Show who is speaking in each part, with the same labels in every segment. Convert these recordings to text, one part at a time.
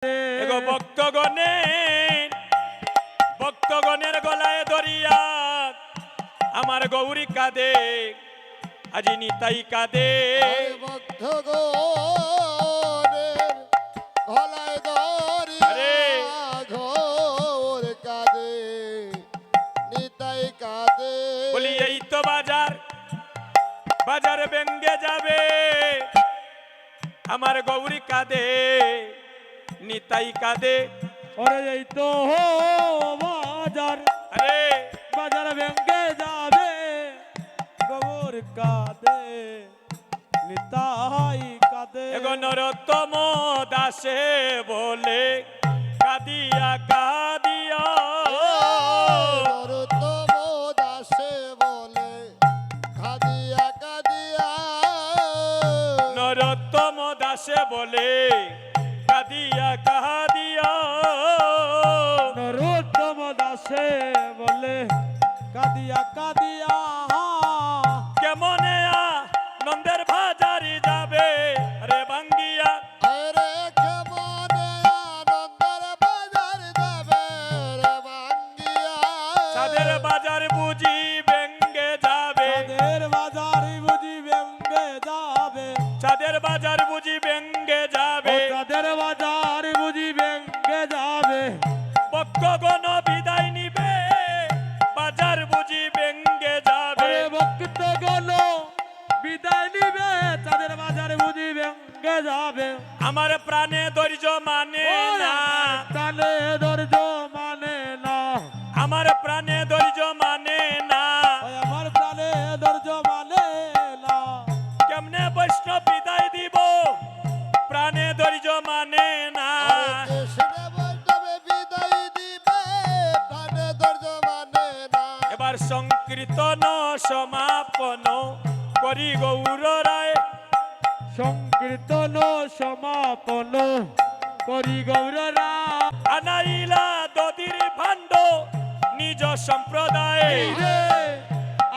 Speaker 1: এগো ভক্তগণের গলায় দরিয়া আমার গৌরী কাঁদে, আজি নিতাই কাঁদে।
Speaker 2: ভক্তগণের গলায় দরিয়া ঘোর কাঁদে, নিতাই কাঁদে।
Speaker 1: বলি এই তো বাজার ভেঙ্গে যাবে, আমার গৌরী কাঁদে, নিতাই কাঁদে।
Speaker 3: ওরে এই তো বাজার ভেঙ্গে যাবে, গৌর কাঁদে, নিতাই কাঁদে।
Speaker 1: এগো নরোত্তম দাসে বলে কাঁদিয়া কাঁদিয়া,
Speaker 2: নরোত্তম দাসে বলে কাঁদিয়া কাঁদিয়া,
Speaker 1: নরোত্তম দাসে বলে কাঁদিয়া কাঁদিয়া,
Speaker 3: নরোত্তম দাসে বলে কাঁদিয়া কাঁদিয়া।
Speaker 1: কেমনে নন্দের বাজারে যাবে রে ভাঙ্গিয়া,
Speaker 2: আরে কেমনে আনন্দের বাজার যাবে রে ভাঙ্গিয়া।
Speaker 1: চাঁদের বাজার বুঝি ভেঙ্গে যাবে,
Speaker 3: চাঁদের বাজার বুঝি ভেঙ্গে যাবে,
Speaker 1: চাঁদের বাজার বুঝি ভেঙ্গে যাবে,
Speaker 3: চাঁদের বাজার বুঝি ভেঙ্গে যাবে।
Speaker 1: ভক্তগণ বিদায় নিবে, বাজার বুঝি ভেঙ্গে যাবে।
Speaker 3: ভক্তগণ বিদায় নিবে, চাঁদের বাজার বুঝি ভেঙ্গে যাবে।
Speaker 1: আমার প্রাণে ধৈর্য মানে না,
Speaker 3: প্রাণে ধৈর্য মানে না,
Speaker 1: আমার প্রাণে ধৈর্য মানে না,
Speaker 3: আমার প্রাণে ধৈর্য মানে না।
Speaker 1: কেমনে বৈষ্ণব বিদায় দিব, প্রাণে ধৈর্য মানে না।
Speaker 2: কৃষ্ণ বৈষ্ণবে বিদায় দিবে, প্রাণে ধৈর্য মানে না।
Speaker 1: এবার সংকীর্তন সমাপন করি গৌর রায়,
Speaker 3: সংকীর্তন সমাপন করি গৌররা।
Speaker 1: আনাইলা দদির ভাণ্ড নিজ সম্প্রদায়,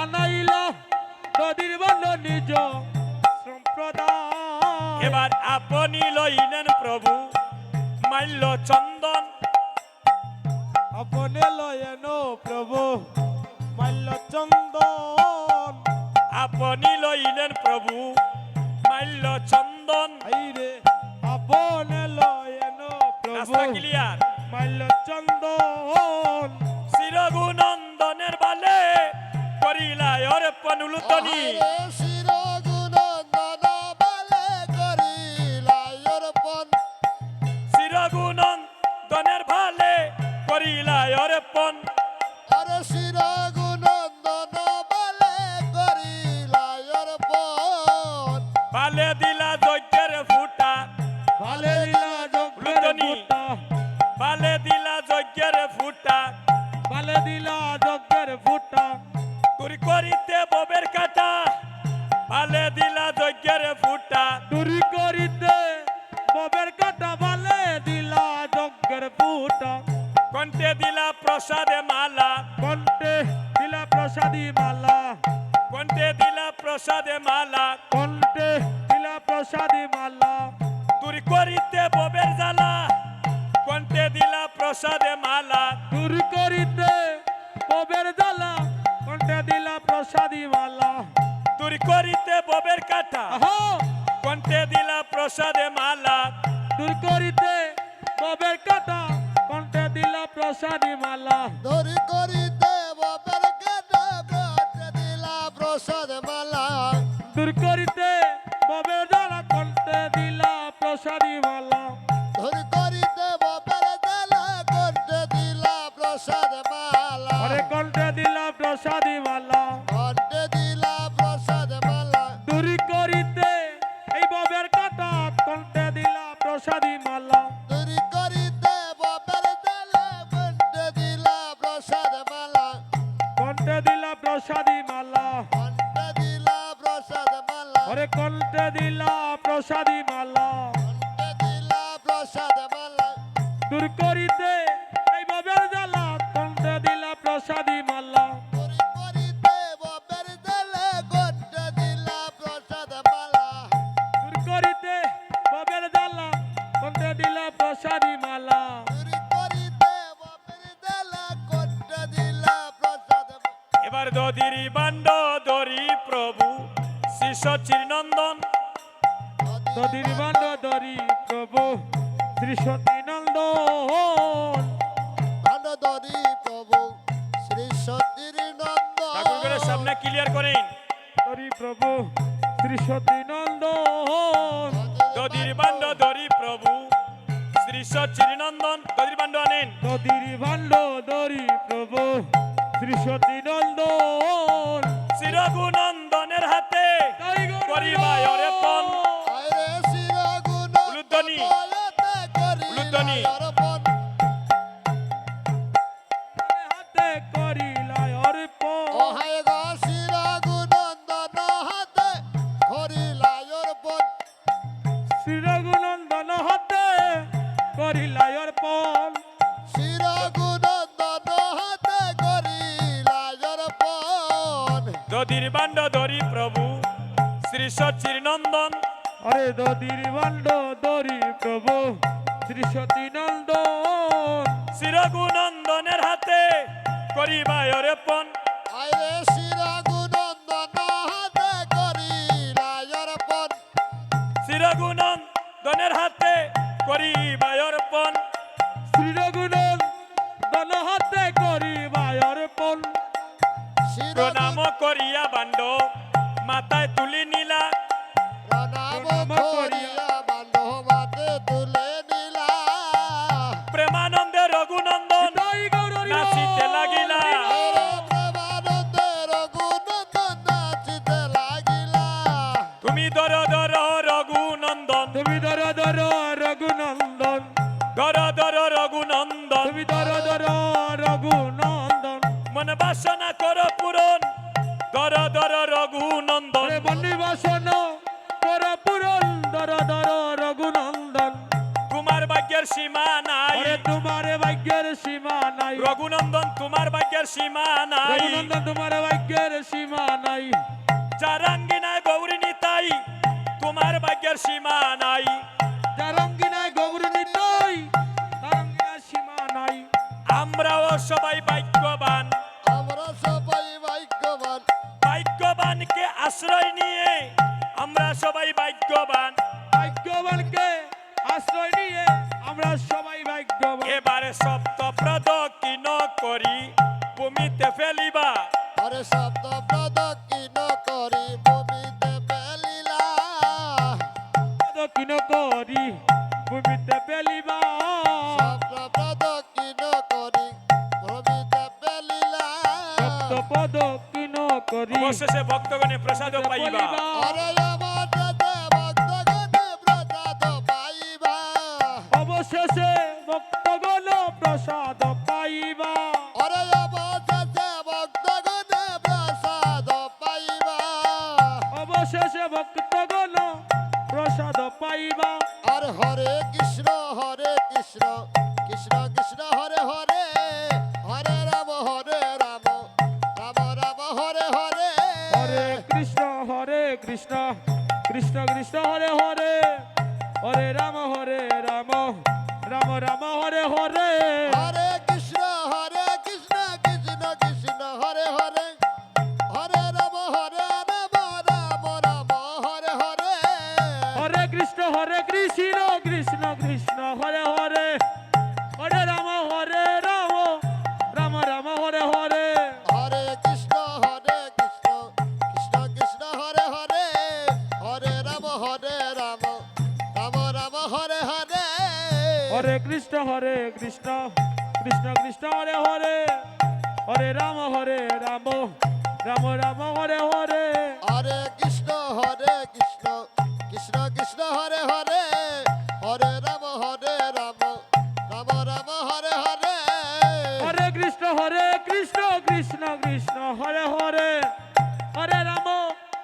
Speaker 3: আনাইলা নদীর বন্ধ নিজ সম্প্রদায়।
Speaker 1: এবার আপনি লইলেন প্রভু মাল্য চন্দন,
Speaker 3: আপনে লয়েন প্রভু মাল্য চন্দন,
Speaker 1: আপনি লইলেন প্রভু মাল্য চন্দন।
Speaker 3: আইরে আপনে লয়েন প্রভু
Speaker 1: রাস্তা ক্লিয়ার।
Speaker 3: মাল্য চন্দন,
Speaker 1: শিরগুনন্দনের বালে করিলাই অর্পণ উলুতনি,
Speaker 2: আরে শিরগুনন্দন বলে করিলাই অর্পণ,
Speaker 1: শিরগুনন্দনের ভালে করিলাই অর্পণ।
Speaker 2: আরে শিরগুনন্দন বলে করিলাই অর্পণ।
Speaker 1: ভালে দিলা যজ্ঞের ফুটা,
Speaker 3: ভালে দিলা যজ্ঞের
Speaker 1: লুটনি।
Speaker 3: ফুটা,
Speaker 1: ভালে দিলা যজ্ঞের ফুটা,
Speaker 3: ভালে দিলা যজ্ঞের ফুটা।
Speaker 1: তুই করিতে ববের কাটা, ভালে দিলা যজ্ঞের ফুটা,
Speaker 3: চুরি করিতে ববের কাটা, ভালে দিলা যজ্ঞের ফুটা।
Speaker 1: কণ্ঠে দিলা প্রসাদে মালা,
Speaker 3: কণ্ঠে দিলা প্রসাদী মালা,
Speaker 1: কণ্ঠে দিলা প্রসাদে মালা,
Speaker 3: কণ্ঠে দিলা প্রসাদী মালা।
Speaker 1: তুই করিতে ববের জ্বালা, কণ্ঠে দিলা প্রসাদে মালা,
Speaker 3: চুরি করিতে ববের জ্বালা, কণ্ঠে দিলা প্রসাদী মালা।
Speaker 1: তুই করিতে ববের কাটা,
Speaker 3: আহা,
Speaker 1: কণ্ঠে দিলা প্রসাদে মালা,
Speaker 3: চুরি করিতে ববের কাটা, কণ্ঠে দিলা প্রসাদী মালা।
Speaker 2: ধরি করিতে ববের কাটা, কণ্ঠে দিলা প্রসাদ মালা।
Speaker 3: দূর করিতে ববের জ্বালা, কণ্ঠে দিলা প্রসাদী মালা।
Speaker 2: ধরি করিতে ববের জ্বালা, কণ্ঠে দিলা প্রসাদ মালা।
Speaker 3: আরে কণ্ঠে দিলা প্রসাদী মালা।
Speaker 2: কণ্ঠে দিলা প্রসাদ মালা।
Speaker 3: দূরি করিতে এই ববের কাটা, কণ্ঠে দিলা প্রসাদী মালা।
Speaker 2: ধরি করিতে ববের জ্বালা, কণ্ঠে দিলা প্রসাদ মালা।
Speaker 3: কণ্ঠে দিলা প্রসাদী মালা।
Speaker 2: কণ্ঠে দিলা প্রসাদ মালা।
Speaker 3: আরে কণ্ঠে দিলা প্রসাদী মালা।
Speaker 2: কণ্ঠে দিলা প্রসাদ মালা।
Speaker 3: দূর করিতে এই ববের জ্বালা, কণ্ঠে দিলা প্রসাদী মালা।
Speaker 2: ধরি করিতে ববের জ্বালা, কণ্ঠে দিলা প্রসাদ মালা।
Speaker 3: দূর করিতে ববের জ্বালা, কণ্ঠে দিলা প্রসাদী
Speaker 1: দধির বান্ড দরি প্রভু শ্রী সচিনন্দন
Speaker 3: নদীর বান্ড ধরি প্রভু শ্রী সতীনন্দন
Speaker 2: ভান্ডারি প্রভু শ্রী সতীর
Speaker 1: ঠাকুরের
Speaker 2: নন্দন
Speaker 1: সামনে ক্লিয়ার করেন
Speaker 3: ধরি প্রভু শ্রী সতীনন্দন
Speaker 1: দধির বান্ড দরি প্রভু শ্রী সচিনন্দন দধির বান্ড আনেন
Speaker 3: নদীর বান্ড ধরি প্রভু শ্রী সতীনন্দন
Speaker 1: শ্রী রঘুনন্দনের হাতে করিবায় অর্পণ
Speaker 2: আরে শিরগুণ
Speaker 1: উলুধ্বনি।
Speaker 2: বলতে করিলা
Speaker 1: উলুধ্বনি।
Speaker 2: অর্পণ
Speaker 3: হাতে করিলাই অর্পণ
Speaker 2: অহায় গো শিরগুণ হাতে করিলা অর্পণ
Speaker 3: শ্রী রঘুনন্দন হাতে করিলাই অর্পণ
Speaker 2: শিরগুণ হাতে করিলা অর্পণ
Speaker 1: দধির বান্ড দরি প্রভু শ্রী সচিনন্দন
Speaker 3: আরে দধির বান্ড ধরি প্রভু শ্রী সতীনন্দন
Speaker 1: শ্রী রঘুনন্দনের হাতে করিবায় অর্পণ
Speaker 2: আরে শিরগুণ হাতে করিলা অর্পণ
Speaker 1: শ্রী রঘুনন্দনের হাতে করিবায় অর্পণ
Speaker 3: শ্রী রঘুনন্দন হাতে করিবায় অর্পণ
Speaker 1: প্রণাম করিয়া বান্ড মাথায় তুলি নিলা
Speaker 2: প্রণাম করিয়া বান্ধব মাতে তুলে নিলা
Speaker 1: প্রেমানন্দে রঘুনন্দন
Speaker 3: জয় গৌর হরি
Speaker 1: নাচিতে
Speaker 3: বল।
Speaker 1: লাগিলা
Speaker 2: আরে প্রেমানন্দের গুণগান নাচিতে লাগিলা
Speaker 1: তুমি ধর ধর রঘুনন্দন
Speaker 3: তুমি ধর ধর রঘুনন্দন
Speaker 1: ধর ধর রঘুনন্দন
Speaker 3: তুমি ধর ধর রঘুনন্দন
Speaker 1: মন বাসনা কর পূরণ ধর ধর রঘুনন্দন
Speaker 3: আরে বন্দি বাসন কর পূরণ ধর ধর রঘুনন্দন
Speaker 1: তোমার ভাগ্যের সীমা নাই
Speaker 3: আরে তোমার ভাগ্যের সীমা নাই
Speaker 1: রঘুনন্দন তোমার ভাগ্যের সীমা নাই
Speaker 3: রঘুনন্দন তোমার ভাগ্যের সীমা নাই
Speaker 1: চারাঙ্গিনায় গৌরী নিতাই তোমার ভাগ্যের সীমা নাই
Speaker 3: জারঙ্গিনায় গৌরী নই তারঙ্গিনায় সীমা নাই
Speaker 1: আমরাও সবাই ভাগ্যবান
Speaker 2: আমরা সবাই ভাগ্যবান
Speaker 1: ভাগ্যবানকে আশ্রয় নিয়ে আমরা সবাই ভাগ্যবান
Speaker 3: ভাগ্যবানকে আশ্রয় নিয়ে আমরা সবাই ভাগ্যবান
Speaker 1: এবারে সপ্ত প্রদক্ষিণ করি ভূমিতে ফেলিবা
Speaker 2: আরে শব্দ প্রদক্ষিণ করি ভূমিতে ফেলিলা
Speaker 3: দক্ষিণ করি ভূমিতে ফেলিবা
Speaker 2: শব্দ প্রদক্ষিণ করি ভূমিতে ফেলিলা
Speaker 3: সপ্ত পদক্ষিণ করি
Speaker 1: অবশেষে ভক্তগণে প্রসাদ পাইবা
Speaker 2: আরে আমার দাদা ভক্তগণে প্রসাদ পাইবা
Speaker 3: অবশেষে ভক্তগণ প্রসাদ পাইবা
Speaker 2: আরে আমার দাদা ভক্তগণে প্রসাদ পাইবা
Speaker 3: অবশেষে ভক্তগণ প্রসাদ পাইবা
Speaker 2: আর হরে কৃষ্ণ কৃষ্ণ কৃষ্ণ হরে হরে হরে রাম রাম রাম হরে হরে
Speaker 3: হরে কৃষ্ণ কৃষ্ণ কৃষ্ণ হরে হরে হরে রাম রাম রাম হরে হরে
Speaker 2: হরে কৃষ্ণ কৃষ্ণ কৃষ্ণ হরে হরে হরে রাম রাম রাম হরে হরে
Speaker 3: হরে কৃষ্ণ কৃষ্ণ কৃষ্ণ হরে হরে হরে রাম রাম রাম হরে হরে
Speaker 2: হরে কৃষ্ণ কৃষ্ণ কৃষ্ণ হরে হরে হরে রাম রাম রাম হরে হরে
Speaker 3: হরে কৃষ্ণ কৃষ্ণ কৃষ্ণ হরে হরে হরে রাম রাম রাম হরে হরে
Speaker 2: হরে কৃষ্ণ কৃষ্ণ কৃষ্ণ হরে হরে হরে রাম রাম রাম হরে হরে
Speaker 3: হরে কৃষ্ণ কৃষ্ণ কৃষ্ণ হরে হরে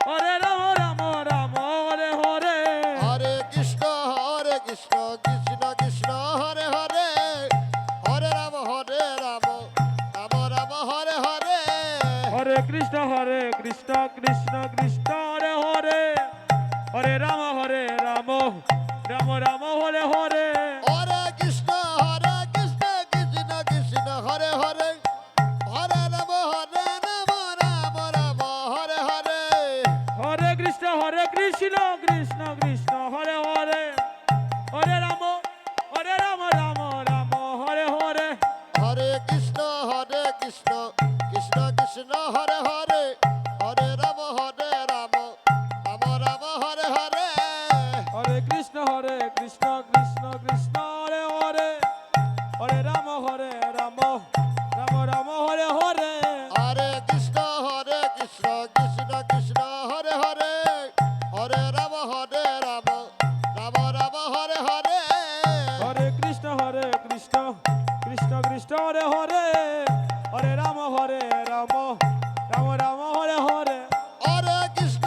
Speaker 3: হরে রাম রাম হরে হরে
Speaker 2: হরে কৃষ্ণ কৃষ্ণ কৃষ্ণ হরে হরে হরে রাম রাম হরে হরে
Speaker 3: হরে কৃষ্ণ কৃষ্ণ কৃষ্ণ হরে হরে হরে রাম রাম রাম হরে হরে
Speaker 2: হরে কৃষ্ণ কৃষ্ণ কৃষ্ণ হরে হরে হরে রাম রাম কৃষ্ণ কৃষ্ণ কৃষ্ণ হরে হরে হরে রাম রাম রাম হরে হরে
Speaker 3: হরে কৃষ্ণ কৃষ্ণ কৃষ্ণ হরে হরে হরে রাম রাম রাম হরে হরে
Speaker 2: হরে কৃষ্ণ কৃষ্ণ কৃষ্ণ হরে হরে হরে রাম রাম রাম হরে হরে
Speaker 3: হরে কৃষ্ণ কৃষ্ণ কৃষ্ণ হরে হরে হরে রাম রাম রাম হরে হরে
Speaker 2: হরে কৃষ্ণ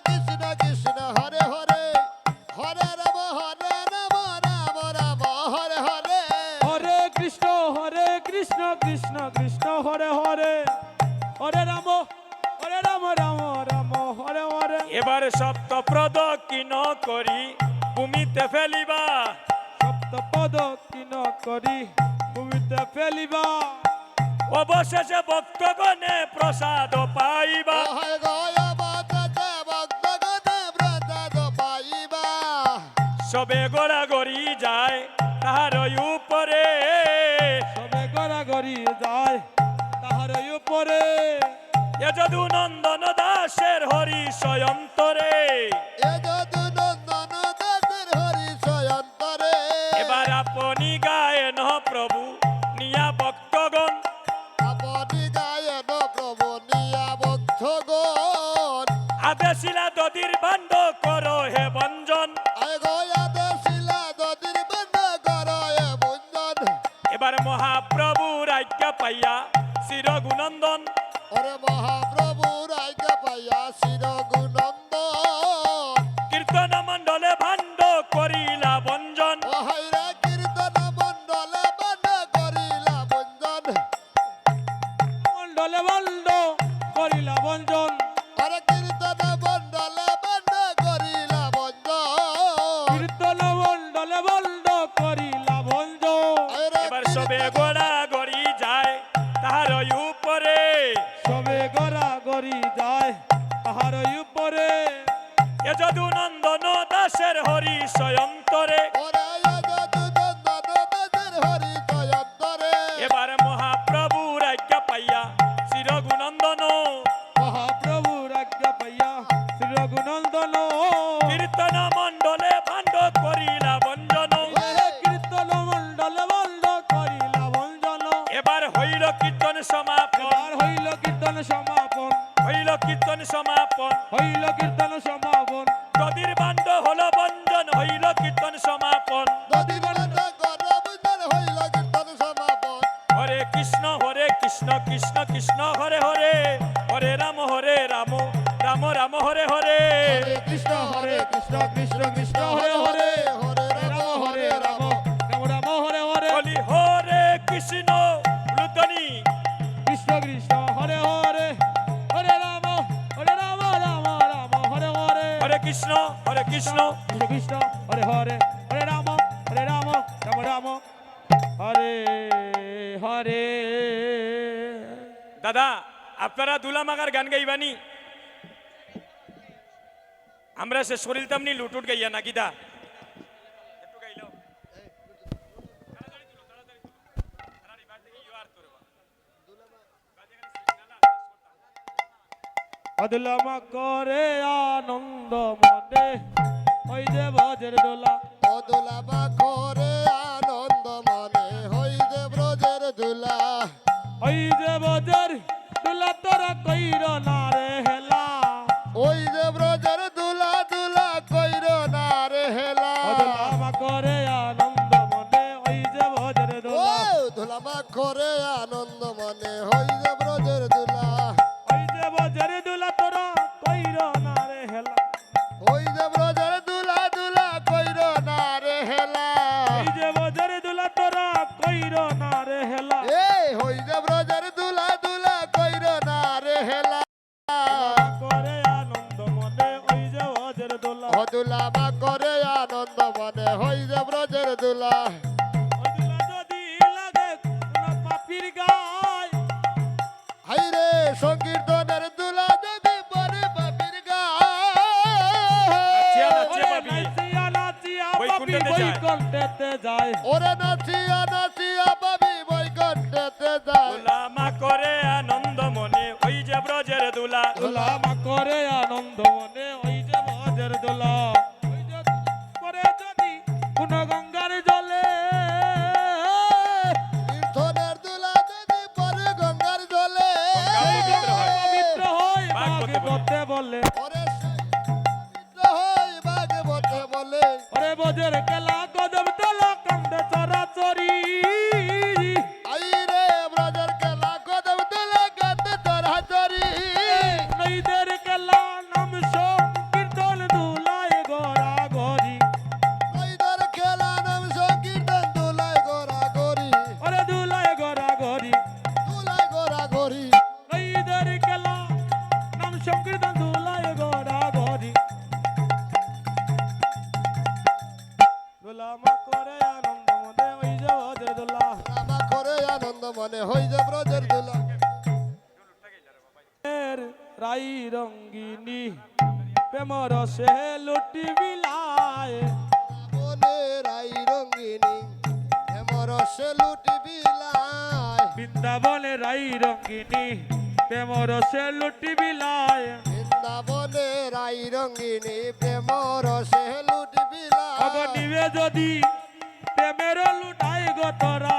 Speaker 2: কৃষ্ণ কৃষ্ণ হরে হরে হরে রাম রাম হরে হরে
Speaker 3: হরে কৃষ্ণ কৃষ্ণ কৃষ্ণ হরে হরে হরে রাম রাম হরে হরে
Speaker 1: এবার সপ্তপ্রদ কিন করি ভূমিতে ফেলিবা
Speaker 3: সপ্তপদ কিন করি ভূমিতে ফেলিবা
Speaker 1: অবশেষে ভক্তগণে প্রসাদ পাইবা
Speaker 2: হয় গয়া বাতাতে ভক্তগণে প্রসাদ পাইবা
Speaker 1: সবে গড়াগড়ি যায় তাহার উপরে
Speaker 3: সবে গড়াগড়ি যায় তাহার উপরে
Speaker 1: এ যদু নন্দন দাসের হরি স্বয়ন্তরে
Speaker 2: এ যদু নন্দন দাসের হরি স্বয়ন্তরে
Speaker 1: এবার আপনি গায়েন প্রভু নিয়া ভক্তগণ
Speaker 2: আপনি গায়ন প্রভু নিয়া ভক্তগণ
Speaker 1: আদেশিলা দদির বান্ড করো হে বঞ্জন
Speaker 2: আয় গয়া দেশিলা দদির বন্ধ কর এ বন্ধন
Speaker 1: এবার মহাপ্রভুর আজ্ঞা পাইয়া চিরগুনন্দন
Speaker 2: ওরে মহাপ্রভুর আজ্ঞা পাইয়া শির গুণন্দন
Speaker 1: কীর্তন মণ্ডলে ভাণ্ড করিলা বঞ্জন
Speaker 2: ওহাইরা কীর্তন মণ্ডলে বন্ধ করিলা বন্ধন
Speaker 3: মণ্ডলে বন্ড করিলা বঞ্জন
Speaker 2: ওরে কীর্তন মণ্ডলে বন্ধ করিলা বন্ধন
Speaker 3: কীর্তন মণ্ডলে বন্ড করিলা বঞ্জন
Speaker 1: এবার সবে গোড়া গড়ি যায় তাহার উপরে
Speaker 3: সবে গড়াগড়ি যায় তাহার উপরে
Speaker 1: এ যদু নন্দন দাসের হরি স্বয়ন্তরে
Speaker 2: ওরে যদু নন্দন দাসের হরি স্বয়ন্তরে
Speaker 1: এবার মহাপ্রভুর আজ্ঞা পাইয়া চিরগুনন্দন
Speaker 3: মহাপ্রভুর আজ্ঞা পাইয়া শ্রী রঘুনন্দন
Speaker 1: কীর্তন মণ্ডলে ভাণ্ড করিলা বঞ্জন
Speaker 3: কীর্তন মণ্ডলে বন্ড করিলা বঞ্জন
Speaker 1: এবার হইল কীর্তন সমাপন
Speaker 3: এবার হইল কীর্তন সমাপন
Speaker 1: হইল কীর্তন সমাপন
Speaker 3: হইল কীর্তন সমাপন
Speaker 1: দদির বাণ্ড হল বঞ্জন হইল কীর্তন সমাপন
Speaker 2: নদী বন্ধ কর বুঝন হইল কীর্তন সমাপন
Speaker 1: হরে কৃষ্ণ কৃষ্ণ কৃষ্ণ হরে হরে হরে রাম রাম রাম হরে হরে
Speaker 2: হরে কৃষ্ণ কৃষ্ণ কৃষ্ণ হরে হরে হরে রাম
Speaker 3: রাম রাম হরে হরে
Speaker 1: বলি হরে কৃষ্ণ লুতনি
Speaker 3: কৃষ্ণ কৃষ্ণ হরে হরে হরে রাম রাম হরে হরে
Speaker 1: হরে কৃষ্ণ
Speaker 3: কৃষ্ণ কৃষ্ণ হরে হরে হরে রাম রাম রাম হরে হরে
Speaker 1: দাদা আপনারা দুলা মাগার গান গাইবানি আমরা সে শরীর তামনি লুটুট গাইয়া নাকি দা একটু গাইলো
Speaker 3: অদলামা করে আনন্দ মনে ওই যে ভজের দোলা
Speaker 2: অদুলাবা করে আনন্দ মনে হই যে ব্রজের দুলা
Speaker 3: ওই যে ভজের দোলা তোরা কইর না রে হেলা
Speaker 2: ওই যে ব্রজের দুলা দুলা কইর না রে হেলা
Speaker 3: অদলামা করে আনন্দ মনে ওই যে ভজের
Speaker 2: ও
Speaker 3: দোলা
Speaker 2: ধুলামা করে আনন্দ মনে হই যে ব্রজের দুলা
Speaker 3: ওই যে ভজের দোলা তোরা কইর না রে হেলা
Speaker 2: ওই যে ব্রজের দুলা দুলা কইর না রে হেলা
Speaker 3: ওই যে ভজের দোলা তোরা কইর না রে হেলা
Speaker 2: এ হই যে ব্রজের দুলা দুলা কইর না রে হেলা
Speaker 3: করে আনন্দ মনে ওই যে ভজের দোলা
Speaker 2: হদুলামা করে আনন্দ মনে হই যে ব্রজের দুলা
Speaker 3: ওই দোলা যদি লাগে কোন পাপির গায়
Speaker 2: হাইরে সংকীর্তনের দুলা যদি পরে বাপির
Speaker 1: নাচিয়া
Speaker 2: গায়
Speaker 1: পাবি।
Speaker 3: নাচিয়া নাচিয়া পাপি
Speaker 1: বৈকুণ্ঠেতে যায়।
Speaker 3: বৈকুণ্ঠেতে যায়
Speaker 2: ওরে নাচিয়া নাচিয়া বাবি বই কণ্ঠেতে যায়
Speaker 1: দুলা মা করে আনন্দ মনে ওই যে ব্রজের দুলা
Speaker 3: দোলা মা করে আনন্দ মনে ওই যে ব্রজের দোলা ওই যে করে যদি কোন গঙ্গার জলে
Speaker 2: তীর্থনের দুলা যদি পরে গঙ্গার জলে
Speaker 1: পবিত্র হয়।
Speaker 3: পবিত্র হয়
Speaker 1: বাঘ বলতে
Speaker 3: বলতে বলে
Speaker 2: ওরে পবিত্র হয় ভাগবতে বলে
Speaker 3: ওরে ব্রজের কেলা কদম তোলা কান্দে চরাচরি
Speaker 2: আইরে ব্রজের কেলা কদম দিলে গাতে চরাচরি
Speaker 3: নইদের কেলা নাম সংকীর্তন দুলায় গড়া গড়ি
Speaker 2: নইদের খেলা নাম সংকীর্তন দুলায় গোরা গরি
Speaker 3: ওরে দুলায় গড়া গড়ি
Speaker 2: দুলায় গোরা গরি
Speaker 3: নইদের কেলা নাম সংকীর্তন দুলায় গড়া গড়ি দোলা মা করে আনন্দ মনে ওই যে ব্রজের দোলা
Speaker 2: রামা করে আনন্দ মনে হই যে ব্রজের দুলা
Speaker 3: এর রাই রঙ্গিনী প্রেমর সে লুটি বিলায়
Speaker 2: বনের আই রঙ্গিনী হেমর সে লুটি বিলায়
Speaker 3: বৃন্দাবনে রাই রঙ্গিনী প্রেমর সে লুটি বিলায়
Speaker 2: বৃন্দাবনের আই রঙ্গিনী প্রেমর সে লুটি বিলায়
Speaker 3: অগনিবে যদি প্রেমের লুটাই গতরা